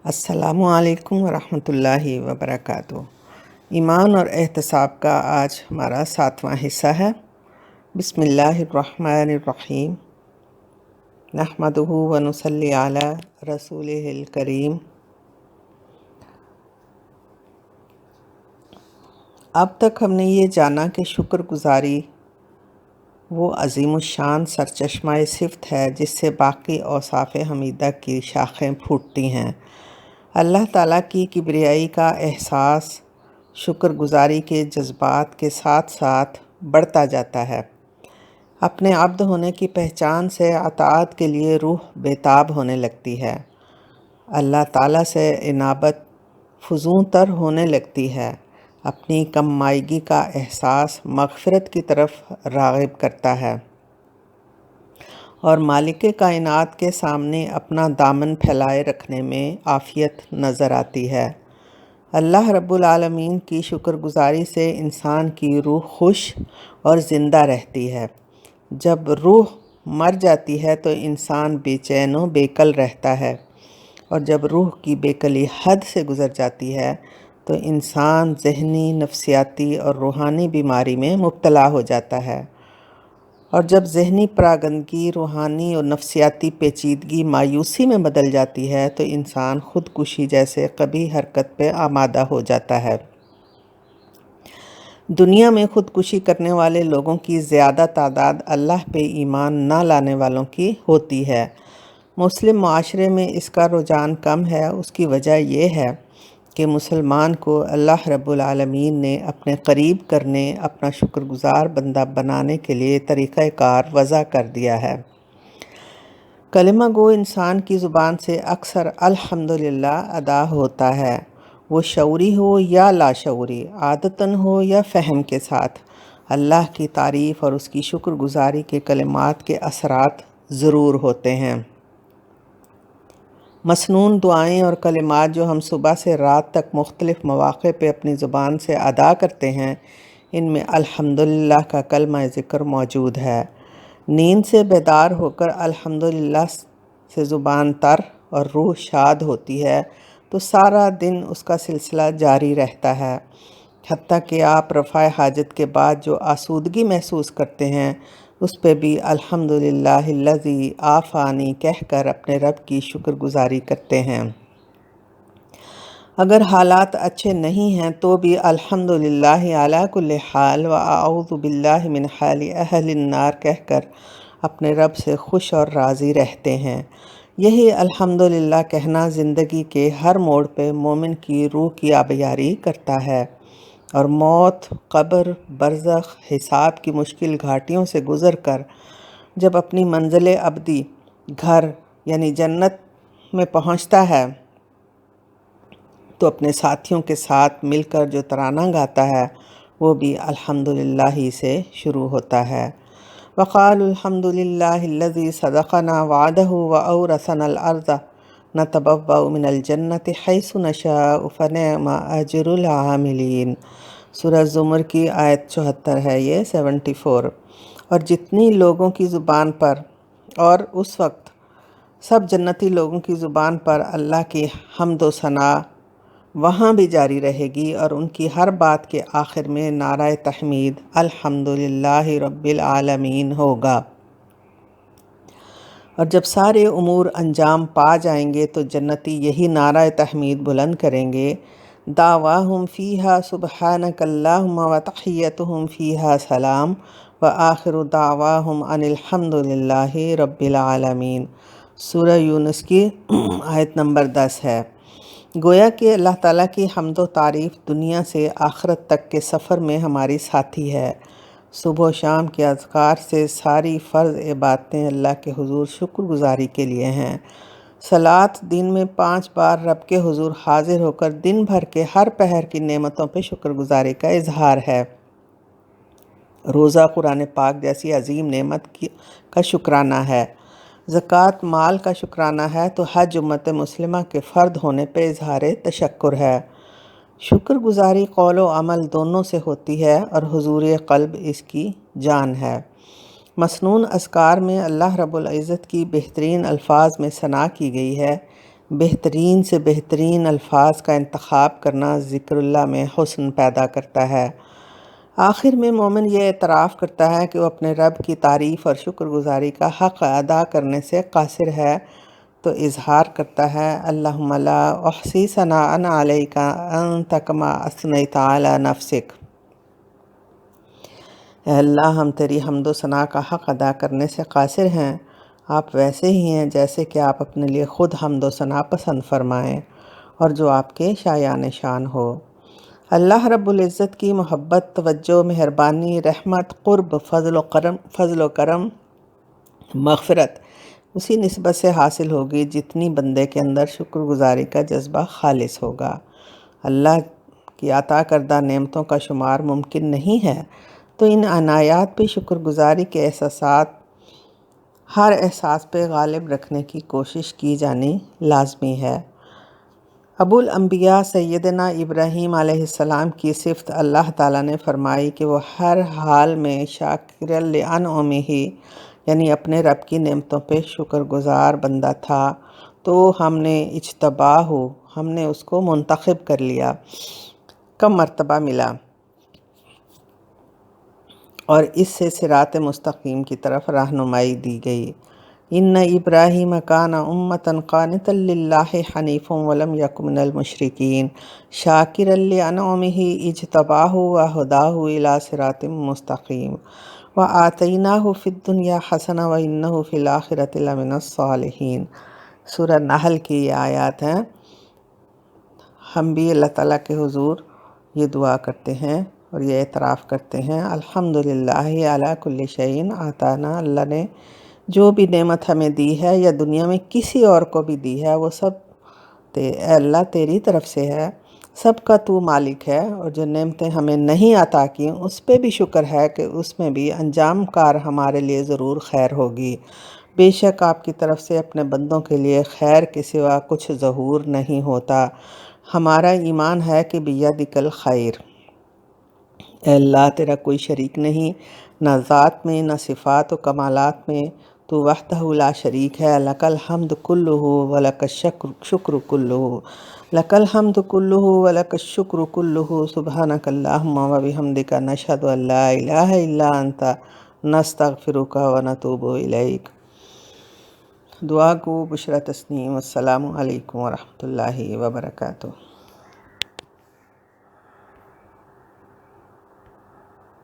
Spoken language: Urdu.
السلام علیکم ورحمۃ اللہ وبرکاتہ۔ ایمان اور احتساب کا آج ہمارا 7واں حصہ ہے۔ بسم اللہ الرحمن الرحیم، نحمدہ ونصلی علی رسولہ الکریم۔ اب تک ہم نے یہ جانا کہ شکر گزاری وہ عظیم الشان سرچشمہ صفت ہے جس سے باقی اوصاف حمیدہ کی شاخیں پھوٹتی ہیں۔ اللہ تعالیٰ کی کبریائی کا احساس شکر گزاری کے جذبات کے ساتھ ساتھ بڑھتا جاتا ہے۔ اپنے عبد ہونے کی پہچان سے اطاعت کے لیے روح بیتاب ہونے لگتی ہے۔ اللہ تعالیٰ سے انابت فزوں تر ہونے لگتی ہے۔ اپنی کم مائگی کا احساس مغفرت کی طرف راغب کرتا ہے اور مالک کائنات کے سامنے اپنا دامن پھیلائے رکھنے میں عافیت نظر آتی ہے۔ اللہ رب العالمین کی شکر گزاری سے انسان کی روح خوش اور زندہ رہتی ہے۔ جب روح مر جاتی ہے تو انسان بے چین و بے کل رہتا ہے، اور جب روح کی بے کلی حد سے گزر جاتی ہے تو انسان ذہنی، نفسیاتی اور روحانی بیماری میں مبتلا ہو جاتا ہے، اور جب ذہنی پراگندگی، روحانی اور نفسیاتی پیچیدگی مایوسی میں بدل جاتی ہے تو انسان خودکشی جیسے قبیح حرکت پہ آمادہ ہو جاتا ہے۔ دنیا میں خودکشی کرنے والے لوگوں کی زیادہ تعداد اللہ پہ ایمان نہ لانے والوں کی ہوتی ہے۔ مسلم معاشرے میں اس کا رجحان کم ہے۔ اس کی وجہ یہ ہے کہ مسلمان کو اللہ رب العالمین نے اپنے قریب کرنے، اپنا شکر گزار بندہ بنانے کے لیے طریقہ کار وضع کر دیا ہے۔ کلمہ گو انسان کی زبان سے اکثر الحمدللہ ادا ہوتا ہے، وہ شعوری ہو یا لاشعوری، عادتاً ہو یا فہم کے ساتھ۔ اللہ کی تعریف اور اس کی شکر گزاری کے کلمات کے اثرات ضرور ہوتے ہیں۔ مسنون دعائیں اور کلمات جو ہم صبح سے رات تک مختلف مواقع پہ اپنی زبان سے ادا کرتے ہیں، ان میں الحمدللہ کا کلمہ ذکر موجود ہے۔ نیند سے بیدار ہو کر الحمدللہ سے زبان تر اور روح شاد ہوتی ہے تو سارا دن اس کا سلسلہ جاری رہتا ہے، حتیٰ کہ آپ رفع حاجت کے بعد جو آسودگی محسوس کرتے ہیں اس پہ بھی الحمدللہ الذی عافانی کہہ کر اپنے رب کی شکر گزاری کرتے ہیں۔ اگر حالات اچھے نہیں ہیں تو بھی الحمدللہ علی کل حال و اعوذ باللہ من حال اہل النار کہہ کر اپنے رب سے خوش اور راضی رہتے ہیں۔ یہی الحمدللہ کہنا زندگی کے ہر موڑ پہ مومن کی روح کی آبیاری کرتا ہے، اور موت، قبر، برزخ، حساب کی مشکل گھاٹیوں سے گزر کر جب اپنی منزل ابدی گھر یعنی جنت میں پہنچتا ہے تو اپنے ساتھیوں کے ساتھ مل کر جو ترانہ گاتا ہے وہ بھی الحمدللہ ہی سے شروع ہوتا ہے۔ وقالوا الحمد للہ الذی صدقنا وعدہ وأورثنا الارض نتبوأ من الجنۃ حیث نشاء فنعم اجر العاملین۔ سورہ زمر کی آیت 74 ہے یہ 74۔ اور جتنی لوگوں کی زبان پر اور اس وقت سب جنتی لوگوں کی زبان پر اللہ کی حمد و ثنا وہاں بھی جاری رہے گی، اور ان کی ہر بات کے آخر میں نعرہ تحمید الحمدللہ رب العالمین ہوگا۔ اور جب سارے امور انجام پا جائیں گے تو جنتی یہی نعرہ تحمید بلند کریں گے، دعواہم فیہا سبحانک اللہم وتحیتہم فیہا سلام وآخر دعواہم ان الحمدللہ رب العالمین۔ سورہ یونس کی آیت نمبر 10 ہے۔ گویا کہ اللہ تعالیٰ کی حمد و تعریف دنیا سے آخرت تک کے سفر میں ہماری ساتھی ہے۔ صبح و شام کے اذکار سے ساری فرض عبادتیں اللہ کے حضور شکر گزاری کے لیے ہیں۔ صلاۃ دن میں 5 بار رب کے حضور حاضر ہو کر دن بھر کے ہر پہر کی نعمتوں پہ شکر گزاری کا اظہار ہے۔ روزہ قرآن پاک جیسی عظیم نعمت کا شکرانہ ہے۔ زکوٰۃ مال کا شکرانہ ہے تو حج امت مسلمہ کے فرد ہونے پہ اظہار تشکر ہے۔ شکر گزاری قول و عمل دونوں سے ہوتی ہے اور حضور قلب اس کی جان ہے۔ مسنون اذکار میں اللہ رب العزت کی بہترین الفاظ میں ثنا کی گئی ہے، بہترین سے بہترین الفاظ کا انتخاب کرنا ذکر اللہ میں حسن پیدا کرتا ہے۔ آخر میں مومن یہ اعتراف کرتا ہے کہ وہ اپنے رب کی تعریف اور شکر گزاری کا حق ادا کرنے سے قاصر ہے، تو اظہار کرتا ہے اللہم لا احصی ثناء علیک انت کما اثنیت علی نفسک۔ اے اللہ، ہم تیری حمد و ثنا کا حق ادا کرنے سے قاصر ہیں، آپ ویسے ہی ہیں جیسے کہ آپ اپنے لیے خود حمد و ثنا پسند فرمائیں اور جو آپ کے شایان شان ہو۔ اللہ رب العزت کی محبت، توجہ، مہربانی، رحمت، قرب، فضل و کرم، مغفرت اسی نسبت سے حاصل ہوگی جتنی بندے کے اندر شکر گزاری کا جذبہ خالص ہوگا۔ اللہ کی عطا کردہ نعمتوں کا شمار ممکن نہیں ہے، تو ان عنایات پہ شکر گزاری کے احساسات ہر احساس پہ غالب رکھنے کی کوشش کی جانی لازمی ہے۔ ابو الانبیاء سیدنا ابراہیم علیہ السلام کی صفت اللہ تعالیٰ نے فرمائی کہ وہ ہر حال میں شاکر لانعمہ، یعنی اپنے رب کی نعمتوں پہ شکر گزار بندہ تھا، تو ہم نے اجتباہ، ہم نے اس کو منتخب کر لیا، کم مرتبہ ملا اور اس سے صراط مستقیم کی طرف رہنمائی دی گئی۔ ان ابراہیم کان امۃ قانتا للہ حنیفا ولم یک من المشرکین شاکرا لانعمہ اجتباہ وہداہ الی صراط مستقیم وآتیناہ فی الدنیا حسنہ وانہ فی الآخرۃ لمن الصالحین۔ سورہ نحل کی یہ آیات ہیں۔ ہم بھی اللہ تعالیٰ کے حضور یہ دعا کرتے ہیں اور یہ اعتراف کرتے ہیں الحمدللہ علی کل شیء آتانا، اللہ نے جو بھی نعمت ہمیں دی ہے یا دنیا میں کسی اور کو بھی دی ہے، وہ سب اے اللہ تیری طرف سے ہے، سب کا تو مالک ہے، اور جو نعمتیں ہمیں نہیں عطا کیں اس پہ بھی شکر ہے کہ اس میں بھی انجام کار ہمارے لیے ضرور خیر ہوگی۔ بے شک آپ کی طرف سے اپنے بندوں کے لیے خیر کے سوا کچھ ظہور نہیں ہوتا۔ ہمارا ایمان ہے کہ بیدک الخیر، اے اللہ تیرا کوئی شریک نہیں، نہ ذات میں نہ صفات و کمالات میں، تو وحدہ لا شریک ہے۔ لک الحمد کلہ ولک الشکر کلہ، لک الحمد کلہ ولک الشکر کلہ، سبحانک اللہم وبحمدک، نشہد ان لا الہ الا انت، نستغفرک ونتوب الیک۔ دعا گو بشرا تسنیم۔ السلام علیکم ورحمۃ اللہ وبرکاتہ۔